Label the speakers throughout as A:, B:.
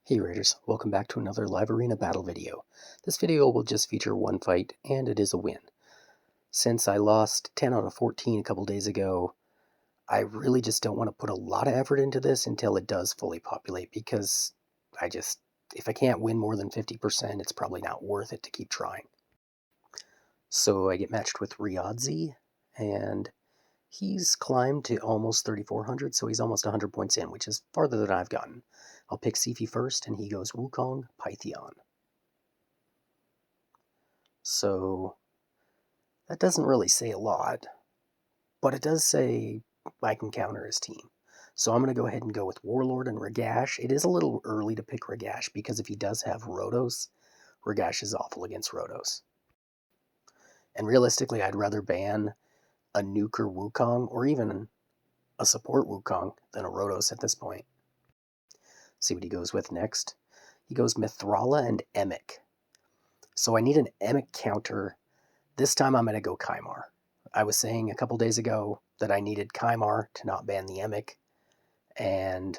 A: Hey Raiders, welcome back to another live arena battle video. This video will just feature one fight, and it is a win. Since I lost 10 out of 14 a couple days ago, I really just don't want to put a lot of effort into this until it does fully populate, because if I can't win more than 50%, it's probably not worth it to keep trying. So I get matched with Riadzi, and he's climbed to almost 3,400, so he's almost 100 points in, which is farther than I've gotten. I'll pick Sifi first, and he goes Wukong, Pythion. So that doesn't really say a lot, but it does say I can counter his team. So I'm going to go ahead and go with Warlord and Ragash. It is a little early to pick Ragash because if he does have Rotos, Ragash is awful against Rotos. And realistically, I'd rather ban a nuker Wukong or even a support Wukong than a Rotos at this point. See what he goes with next. He goes Mithrala and Emic. So I need an Emic counter. This time I'm going to go Kymar. I was saying a couple days ago that I needed Kymar to not ban the Emic, and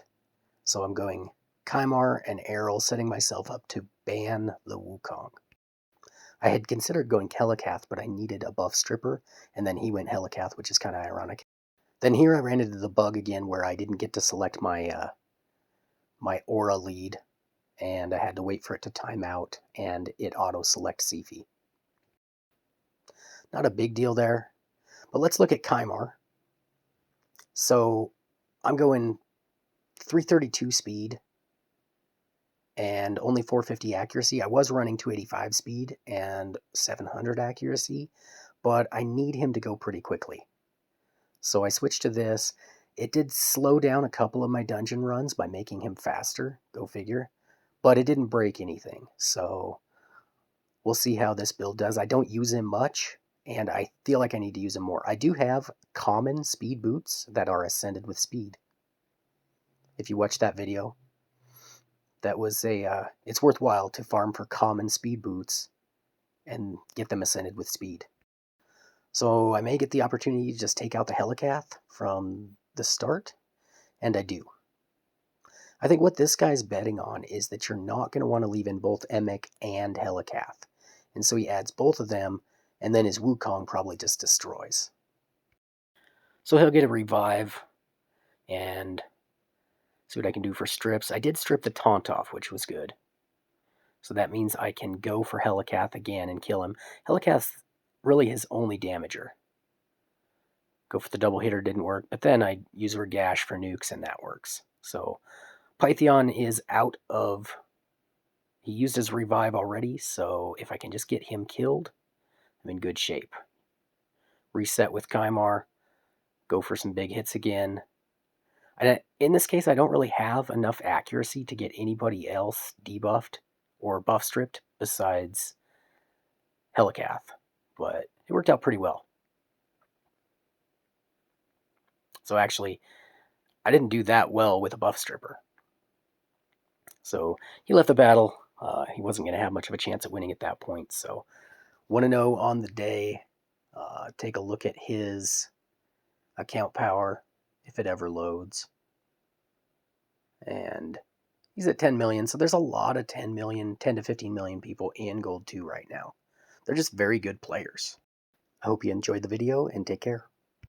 A: so I'm going Kymar and Errol, setting myself up to ban the Wukong. I had considered going Helicath, but I needed a buff stripper, and then he went Helicath, which is kind of ironic. Then here I ran into the bug again where I didn't get to select my my aura lead, and I had to wait for it to time out, and it auto-select Sifi. Not a big deal there, but let's look at Kymar. So I'm going 332 speed and only 450 accuracy. I was running 285 speed and 700 accuracy, but I need him to go pretty quickly. So I switched to this. It did slow down a couple of my dungeon runs by making him faster, go figure, but it didn't break anything. So we'll see how this build does. I don't use him much, and I feel like I need to use him more. I do have common speed boots that are ascended with speed. If you watch that video, that was it's worthwhile to farm for common speed boots and get them ascended with speed. So I may get the opportunity to just take out the Helicath from the start, and I do. I think what this guy's betting on is that you're not going to want to leave in both Emic and Helicath. And so he adds both of them, and then his Wukong probably just destroys. So he'll get a revive, and see what I can do for strips. I did strip the taunt off, which was good. So that means I can go for Helicath again and kill him. Helicath's really his only damager. Go for the double hitter, didn't work, but then I use Ragash for nukes, and that works. So Pythion is out of... He used his revive already, so if I can just get him killed, I'm in good shape. Reset with Kymar. Go for some big hits again. In this case, I don't really have enough accuracy to get anybody else debuffed or buff stripped besides Helicath, but it worked out pretty well. So actually, I didn't do that well with a buff stripper. So he left the battle. He wasn't going to have much of a chance at winning at that point. So 1-0 on the day. Take a look at his account power if it ever loads. And he's at 10 million, so there's a lot of 10 to 15 million people in Gold 2 right now. They're just very good players. I hope you enjoyed the video, and take care.